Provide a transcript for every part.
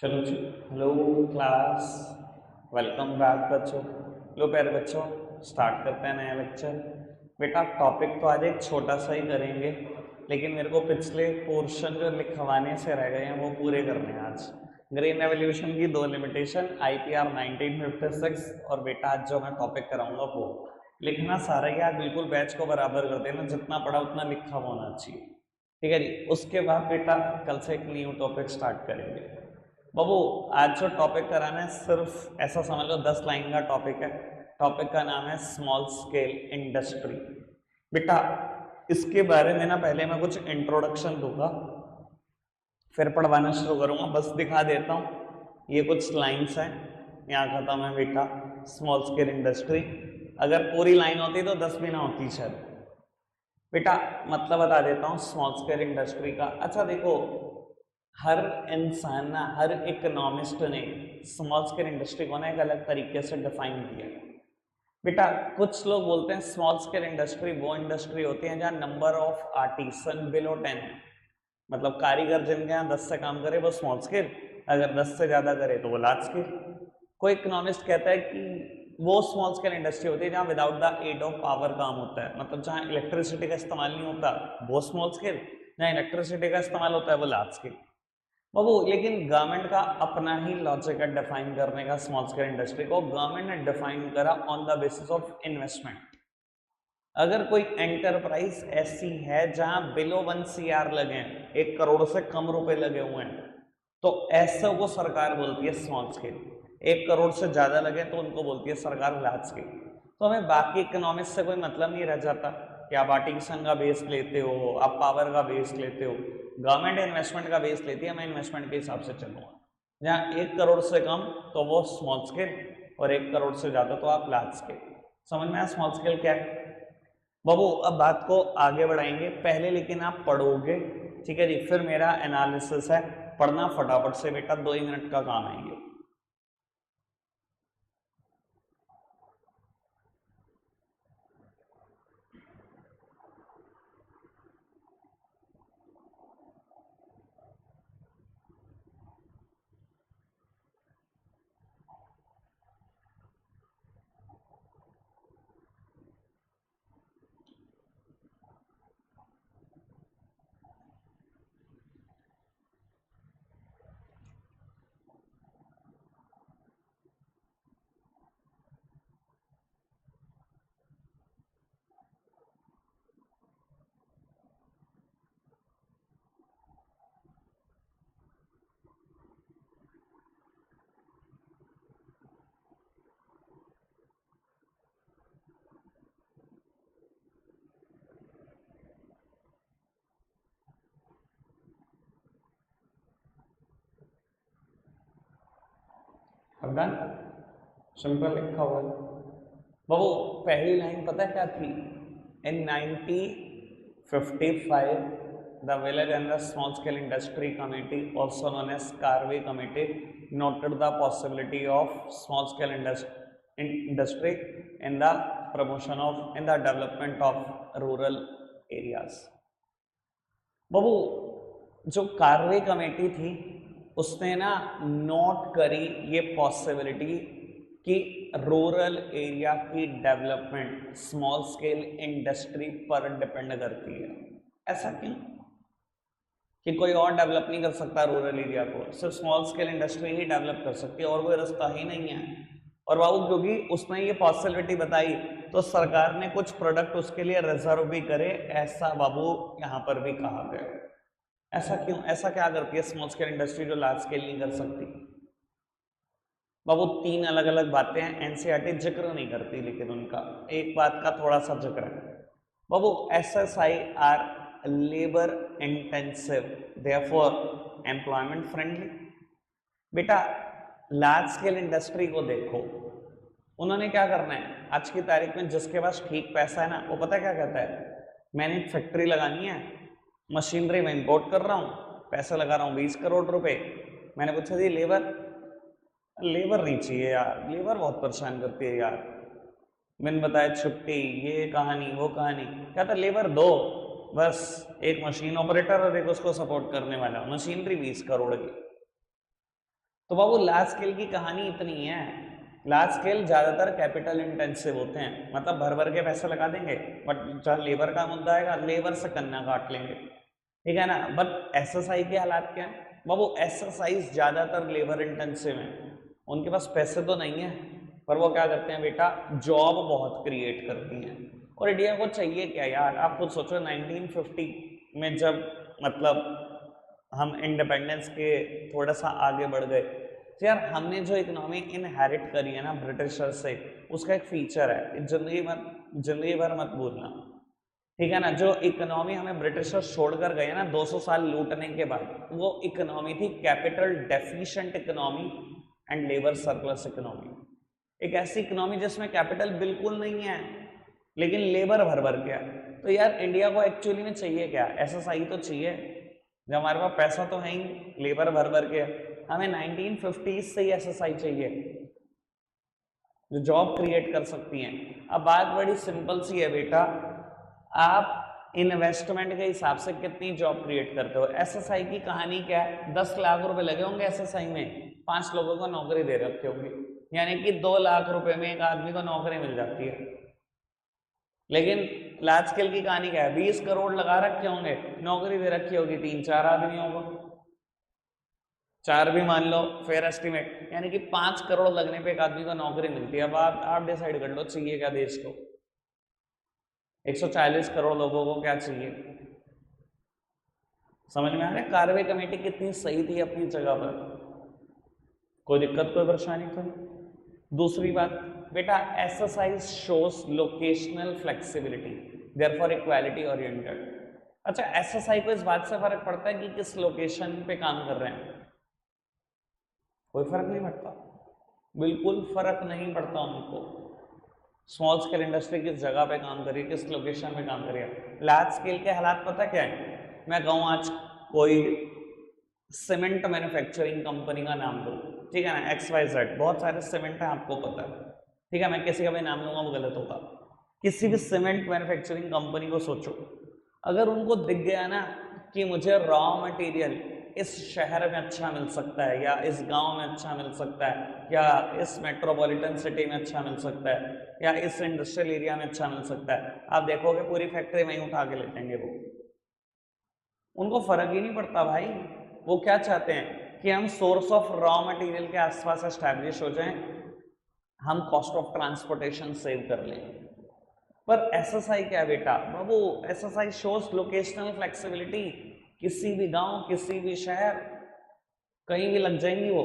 चलो जी। Hello class, welcome back बच्चों। लो प्यारे बच्चों, स्टार्ट करते हैं नया लेक्चर। बेटा टॉपिक तो आज एक छोटा सा ही करेंगे, लेकिन मेरे को पिछले पोर्शन जो लिखवाने से रह गए हैं वो पूरे करने हैं आज। ग्रीन रेवोल्यूशन की दो लिमिटेशन, IPR 1956, और बेटा आज जो मैं टॉपिक कराऊंगा वो लिखना सारा ही आज बिल्कुल बैच को बराबर कर देना, जितना पढ़ा उतना लिखा होना चाहिए। ठीक है जी। उसके बाद बेटा कल से एक न्यू टॉपिक स्टार्ट करेंगे। बाबू आज जो टॉपिक कराना है सिर्फ ऐसा समझ लो 10 लाइन का टॉपिक है। टॉपिक का नाम है स्मॉल स्केल इंडस्ट्री। बेटा इसके बारे में ना पहले मैं कुछ इंट्रोडक्शन दूंगा, फिर पढ़वाना शुरू करूंगा। बस दिखा देता हूँ, ये कुछ लाइंस हैं, यहाँ खत्म है बेटा स्मॉल स्केल इंडस्ट्री। अगर पूरी लाइन होती तो 10 भी ना होती शायद। बेटा मतलब बता देता हूँ स्मॉल स्केल इंडस्ट्री का। अच्छा देखो, हर इंसान ना, हर इकोनॉमिस्ट ने स्मॉल स्केल इंडस्ट्री को ना एक अलग तरीके से डिफाइन किया। बेटा कुछ लोग बोलते हैं स्मॉल स्केल इंडस्ट्री वो इंडस्ट्री होती है जहां नंबर ऑफ आर्टिसन बिलो 10 है, मतलब कारीगर जिनके यहाँ 10 से काम करे वो स्मॉल स्केल, अगर 10 से ज्यादा करे तो वो लार्ज स्केल। कोई इकोनॉमिस्ट कहता है कि वो स्मॉल स्केल इंडस्ट्री होती है जहां without the aid of power काम होता है, मतलब जहां इलेक्ट्रिसिटी का इस्तेमाल नहीं होता वो स्मॉल स्केल, जहां इलेक्ट्रिसिटी का इस्तेमाल होता है वो लार्ज स्केल। बाबू लेकिन गवर्नमेंट का अपना ही लॉजिक है डिफाइन करने का स्मॉल स्केल इंडस्ट्री को। गवर्नमेंट ने डिफाइन करा on the basis of investment. अगर कोई एंटरप्राइज ऐसी है जहां बिलो 1 CR लगे हैं, 1 करोड़ से कम रुपए लगे हुए हैं, तो ऐसा वो सरकार बोलती है स्मॉल स्केल। 1 करोड़ से ज्यादा लगे तो उनको बोलती है सरकार लार्ज स्केल। तो हमें बाकी इकोनॉमिक्स से कोई मतलब नहीं रह जाता कि आप आर्टिफिशियल का बेस लेते हो, आप पावर का बेस लेते हो। गवर्नमेंट इन्वेस्टमेंट का बेस लेती है, मैं इन्वेस्टमेंट के हिसाब से चलूंगा। जहाँ 1 करोड़ से कम तो वो स्मॉल स्केल, और 1 करोड़ से ज्यादा तो आप लार्ज स्केल। समझ में आया स्मॉल स्केल क्या है? बाबू अब बात को आगे बढ़ाएंगे, पहले लेकिन आप पढ़ोगे, ठीक है जी, फिर मेरा एनालिसिस है। पढ़ना फटाफट से बेटा, 2 ही मिनट का काम है ये। अब डन, सिंपल लिखा हुआ है। बाबू पहली लाइन पता है क्या थी? In 1955 the village and the small scale industry committee, also known as Karve committee, noted the possibility of small scale industry in the promotion of in the development of rural areas. बाबू जो Karve committee थी उसने ना note करी ये possibility कि rural area की development small scale industry पर depend करती है। ऐसा क्यों कि कोई और डेवलप नहीं कर सकता रूरल एरिया को, सिर्फ स्मॉल स्केल इंडस्ट्री ही डेवलप कर सकती है, और कोई रास्ता ही नहीं है। और बाबू क्योंकि उसने ये पॉसिबिलिटी बताई तो सरकार ने कुछ प्रोडक्ट उसके लिए रिजर्व भी करे, ऐसा बाबू यहाँ पर भी कहा गया। ऐसा क्यों? ऐसा क्या करती है स्मॉल स्केल इंडस्ट्री जो लार्ज स्केल नहीं कर सकती? बाबू 3 अलग अलग बातें हैं, एनसीईआरटी जिक्र नहीं करती, लेकिन उनका एक बात का थोड़ा सा जिक्र है। बाबू SSI are labour intensive, therefore employment friendly. बेटा लार्ज स्केल इंडस्ट्री को देखो, उन्होंने क्या करना है आज की तारीख में, जिसके पास ठीक पैसा है ना वो पता है क्या कहता है, मैंने एक फैक्ट्री लगानी है, मशीनरी में इंपोर्ट कर रहा हूँ, पैसा लगा रहा हूँ 20 करोड़ रुपए। मैंने पूछा जी लेबर? लेबर नहीं चाहिए यार, लेबर बहुत परेशान करती है यार, मैंने बताया छुट्टी, ये कहानी वो कहानी। कहता लेबर दो, बस एक मशीन ऑपरेटर और एक उसको सपोर्ट करने वाला, मशीनरी 20 करोड़ की। तो बाबू लार्ज स्केल की कहानी इतनी है, लार्ज स्केल ज्यादातर कैपिटल इंटेंसिव होते हैं, मतलब भर भर के पैसे लगा देंगे, बट जहाँ लेबर का मुद्दा आएगा लेबर से कन्ना काट लेंगे, ठीक है ना। बट एसएसआई के हालात क्या है बाबू, एसएसआई ज्यादातर लेबर इंटेंसिव है, उनके पास पैसे तो नहीं है पर वो क्या करते हैं बेटा, जॉब बहुत क्रिएट करती हैं। और इंडिया को चाहिए क्या यार, आप खुद सोचो 1950 में जब मतलब हम इंडिपेंडेंस के थोड़ा सा आगे बढ़ गए, तो यार हमने जो इकोनॉमी इनहेरिट करी है ना ब्रिटिशर से, उसका एक फीचर है, जिंदगी भर मत भूलना, ठीक है ना। जो इकोनॉमी हमें ब्रिटिशर छोड़कर गए ना 200 साल लूटने के बाद, वो इकोनॉमी थी capital deficient economy and labour surplus economy. एक ऐसी इकोनॉमी जिसमें कैपिटल बिल्कुल नहीं है लेकिन लेबर भर भर के है। तो यार इंडिया को एक्चुअली में चाहिए क्या, एसएसआई तो चाहिए, जब हमारे पास पैसा तो है ही, लेबर भर भर के, हमें 1950s से ही एसएसआई चाहिए जो जॉब क्रिएट कर सकती हैं। अब बात बड़ी सिंपल सी है बेटा, आप इन्वेस्टमेंट के हिसाब से कितनी जॉब क्रिएट करते हो। एसएसआई की कहानी क्या है, 10 लाख रुपए लगे होंगे एसएसआई में, 5 लोगों को नौकरी दे रखी होंगी, यानी कि 2 लाख रुपए में एक आदमी को नौकरी मिल जाती है। लेकिन लार्ज स्केल की कहानी क्या है, 20 करोड़ लगा रखे होंगे, नौकरी दे रखी होगी 3-4 आदमियों को, 4 भी मान लो फेयर एस्टिमेट, यानी कि 5 करोड़ लगने पे एक आदमी को नौकरी मिलती है। अब आप डिसाइड कर लो चाहिए क्या देश को, 140 करोड़ लोगों को क्या चाहिए, समझ में आ रहा है। कार्रवाई कमेटी कितनी सही थी अपनी जगह पर, कोई दिक्कत कोई परेशानी तो नहीं। दूसरी बात बेटा, exercise shows locational flexibility therefore equality oriented. अच्छा, एसएसआई को इस बात से फर्क पड़ता है कि किस लोकेशन पे काम कर रहे हैं, कोई फर्क नहीं पड़ता, बिल्कुल फर्क नहीं पड़ता उनको। स्मॉल स्केल इंडस्ट्री किस जगह पे काम करिए, किस लोकेशन पे काम करिए। लार्ज स्केल के हालात पता क्या है, मैं कहूँ आज कोई सीमेंट मैन्युफैक्चरिंग कंपनी का नाम लो, ठीक है ना, XYZ, बहुत सारे सीमेंट है आपको पता है, ठीक है, मैं किसी का भी नाम लूंगा वो गलत होगा। किसी भी सीमेंट मैन्युफैक्चरिंग कंपनी को सोचो, अगर उनको दिख गया ना कि मुझे रॉ मटेरियल इस शहर में अच्छा मिल सकता है, या इस गांव में अच्छा मिल सकता है, या इस मेट्रोपॉलिटन सिटी में अच्छा मिल सकता है, या इस इंडस्ट्रियल एरिया में अच्छा मिल सकता है, आप देखोगे पूरी फैक्ट्री वहीं उठा के ले जाएंगे वो, उनको फर्क ही नहीं पड़ता भाई। वो क्या चाहते हैं कि हम सोर्स ऑफ रॉ मटेरियल के आसपास एस्टैब्लिश हो जाएं, हम कॉस्ट ऑफ ट्रांसपोर्टेशन सेव कर लें। पर एसएसआई क्या बेटा बाबू, एसएसआई शोज लोकेशनल फ्लेक्सिबिलिटी, किसी भी गांव किसी भी शहर कहीं भी लग जाएंगी वो,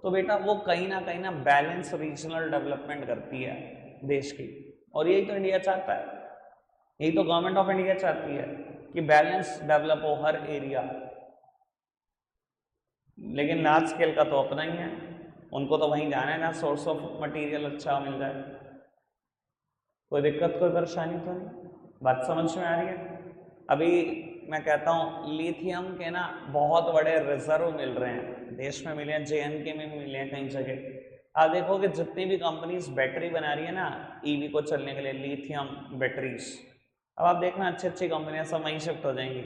तो बेटा वो कहीं ना बैलेंस रीजनल डेवलपमेंट करती है देश की, और यही तो इंडिया चाहता है, यही तो गवर्नमेंट ऑफ इंडिया चाहती है कि बैलेंस डेवलप हो हर एरिया। लेकिन लार्ज स्केल का तो अपना ही है, उनको तो वहीं जाना है ना सोर्स ऑफ मटेरियल अच्छा मिल जाए। कोई दिक्कत कोई परेशानी तो नहीं, बात समझ में आ रही है। अभी मैं कहता हूँ लिथियम के ना बहुत बड़े रिजर्व मिल रहे हैं देश में, मिले हैं, JNK में भी मिले हैं कई जगह। आप देखोगे जितनी भी कंपनीज बैटरी बना रही है ना ईवी को चलने के लिए, लिथियम बैटरीज, अब आप देखना अच्छी अच्छी कंपनियां सब वहीं शिफ्ट हो जाएंगी,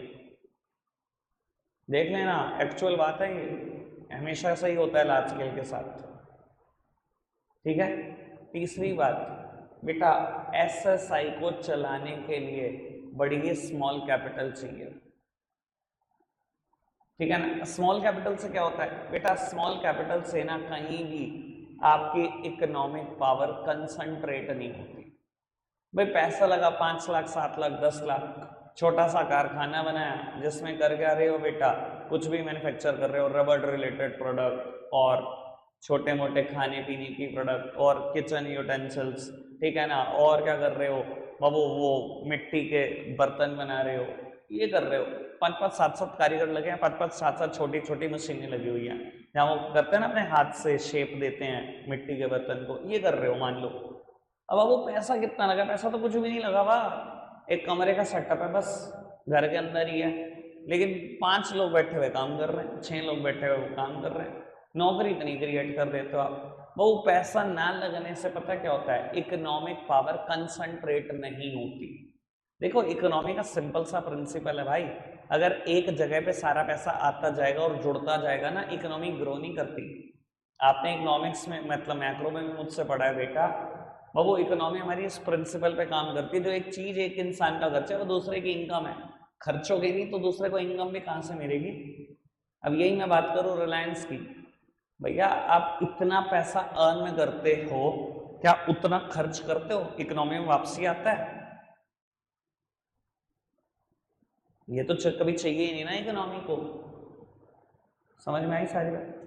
देख लेना, एक्चुअल बात है ये, हमेशा सही होता है लार्ज स्केल के साथ, ठीक है। तीसरी बात बेटा, एसएसआई को चलाने के लिए बड़ी ही स्मॉल कैपिटल चाहिए, ठीक है ना। स्मॉल कैपिटल से क्या होता है बेटा, स्मॉल कैपिटल से ना कहीं भी आपकी इकोनॉमिक पावर कंसंट्रेट नहीं होती। भाई पैसा लगा 5 लाख 7 लाख 10 लाख, छोटा सा कारखाना बनाया जिसमें कर क्या रहे हो बेटा, कुछ भी मैन्युफैक्चर कर रहे हो, रबड़ रिलेटेड प्रोडक्ट और छोटे मोटे खाने पीने की प्रोडक्ट और किचन यूटेंसिल्स, ठीक है ना, और क्या कर रहे हो बाबू, वो मिट्टी के बर्तन बना रहे हो, ये कर रहे हो, 5-5 7-7 कारीगर लगे हैं, 5-5 7-7 छोटी छोटी मशीनें लगी हुई हैं जहाँ वो करते हैं ना अपने हाथ से शेप देते हैं मिट्टी के बर्तन को, ये कर रहे हो मान लो। अब वो पैसा कितना लगा, पैसा तो कुछ भी नहीं लगा हुआ, एक कमरे का सेटअप है बस, घर के अंदर ही है, लेकिन 5 लोग बैठे हुए काम कर रहे हैं, 6 लोग बैठे हुए काम कर रहे हैं, नौकरी इतनी क्रिएट कर देते हो आप। वो पैसा ना लगने से पता क्या होता है, इकोनॉमिक पावर कंसंट्रेट नहीं होती। देखो इकोनॉमी का सिंपल सा प्रिंसिपल है भाई, अगर एक जगह पे सारा पैसा आता जाएगा और जुड़ता जाएगा ना, इकोनॉमी ग्रो नहीं करती। आपने इकोनॉमिक्स में मतलब मैक्रो में भी मुझसे पढ़ा है बेटा, बाबू इकोनॉमी हमारी इस प्रिंसिपल पे काम करती है, जो एक चीज एक इंसान का खर्च है वो दूसरे की इनकम है, खर्चोगे नहीं तो दूसरे को इनकम भी कहाँ से मिलेगी। अब यही मैं बात करूँ रिलायंस की, भैया आप इतना पैसा अर्न करते हो, क्या उतना खर्च करते हो, इकोनॉमी में वापसी आता है? ये तो कभी चाहिए ही नहीं ना इकोनॉमी को। समझ में आई सारी बात?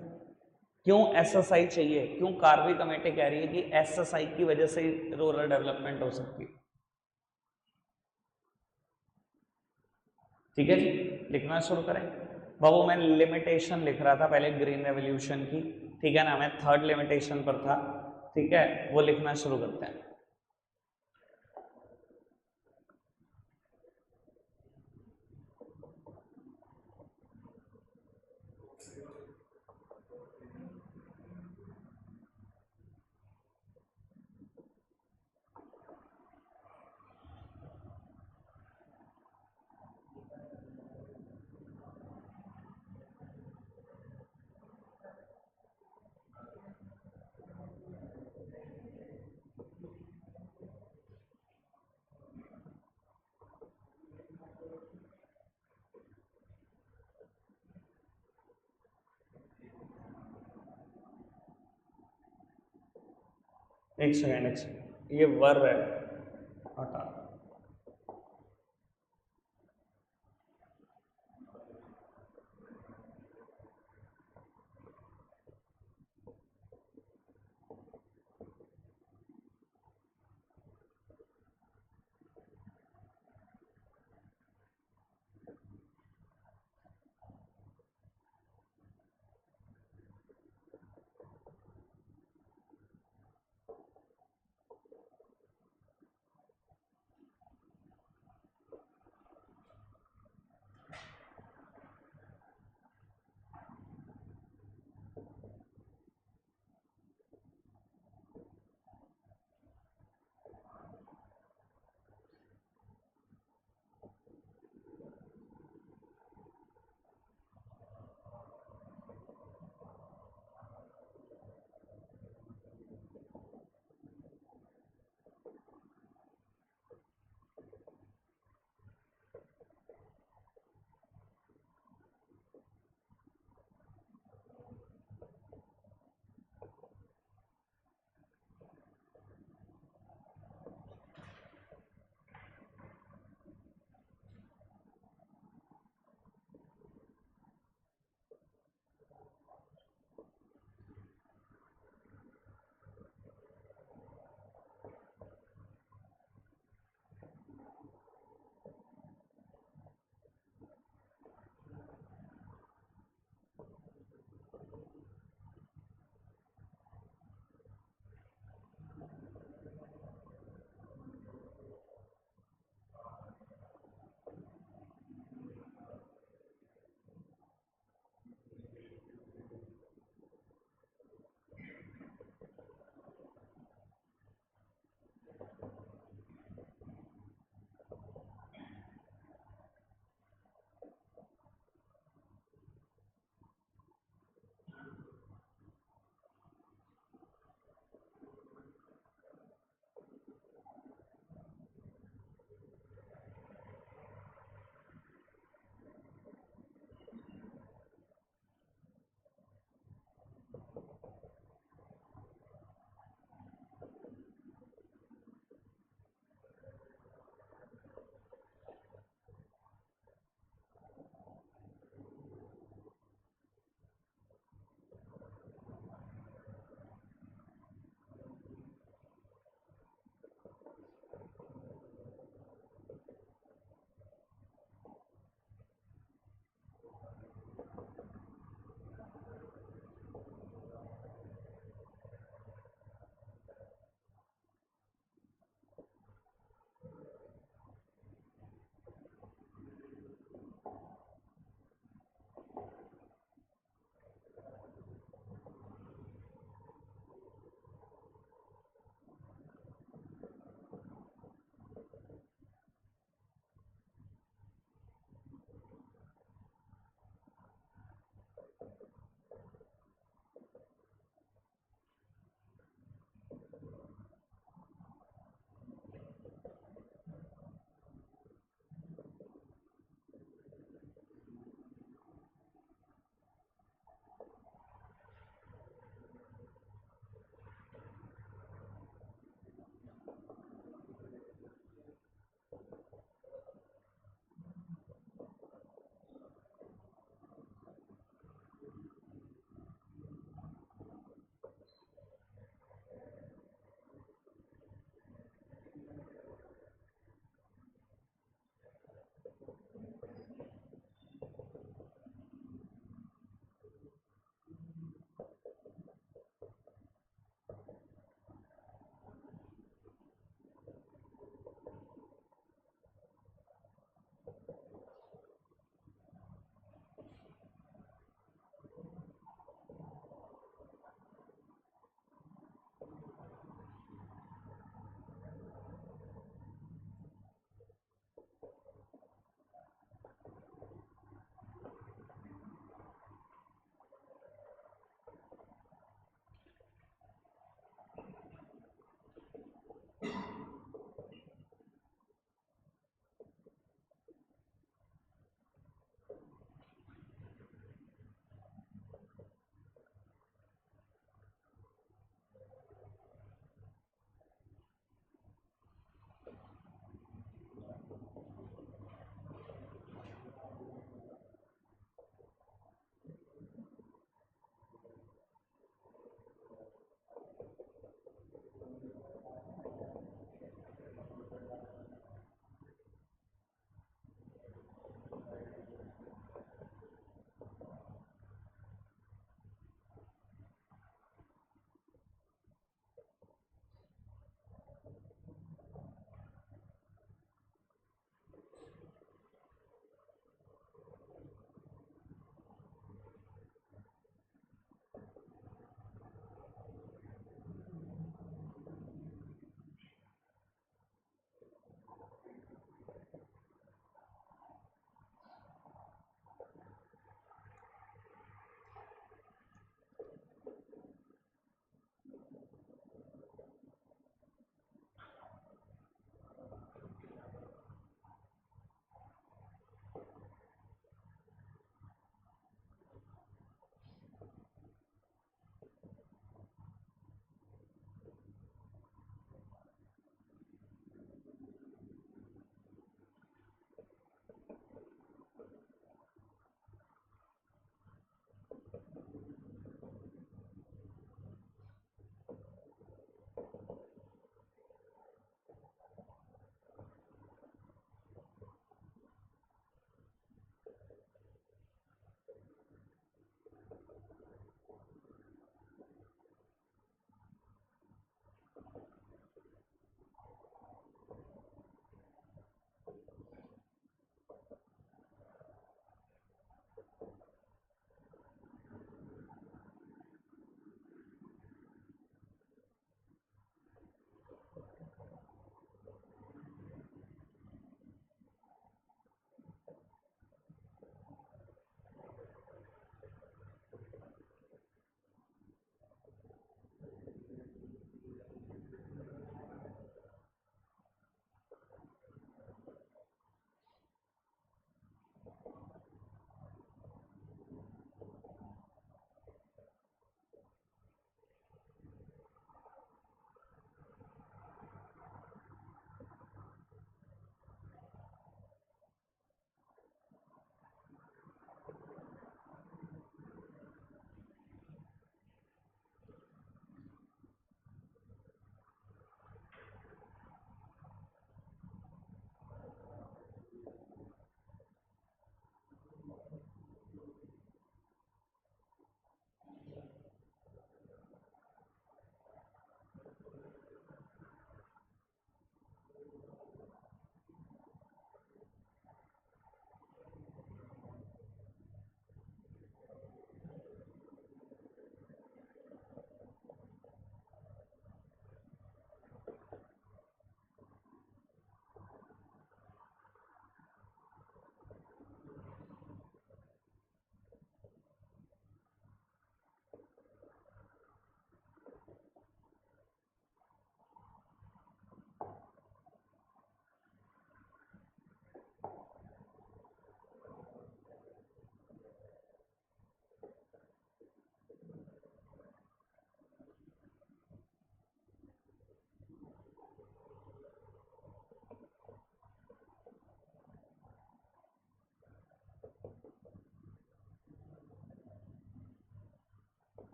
क्यों एसएसआई चाहिए, क्यों कार्बी कमेटी कह रही है कि एसएसआई की वजह से रूरल डेवलपमेंट हो सकती है। ठीक है जी, लिखना शुरू करें। बाबू मैं लिमिटेशन लिख रहा था पहले ग्रीन रेवोल्यूशन की, ठीक है ना, मैं थर्ड लिमिटेशन पर था, ठीक है, वो लिखना शुरू करते हैं। एक सेकेंड, एक सेकेंड, ये वर है, हटा।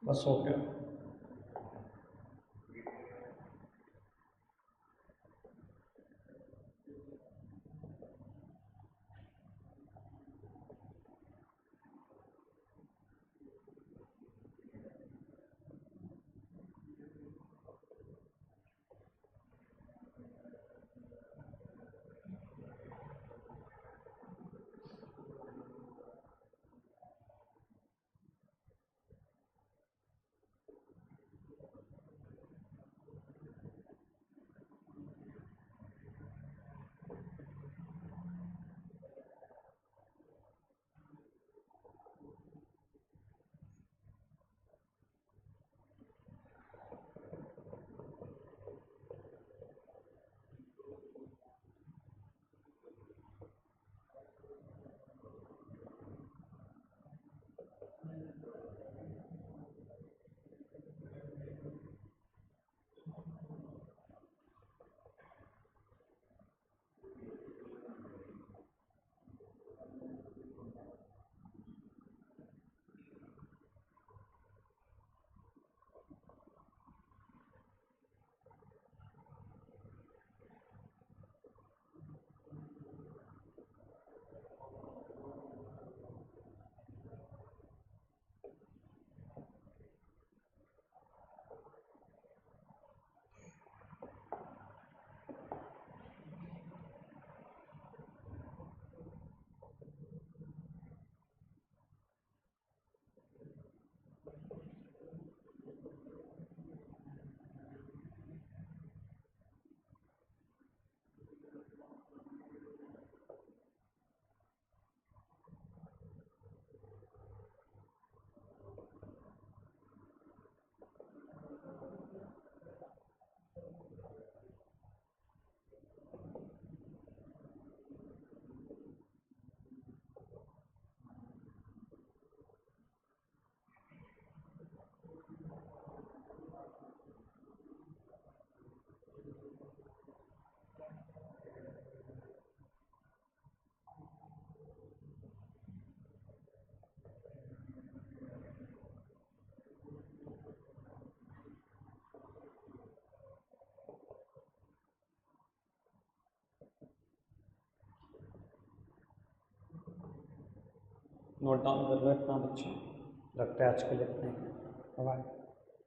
बस हो गया। नोट डाउन कर लो इतना बच्चों, रखते हैं आज के लिए इतना ही। बाय।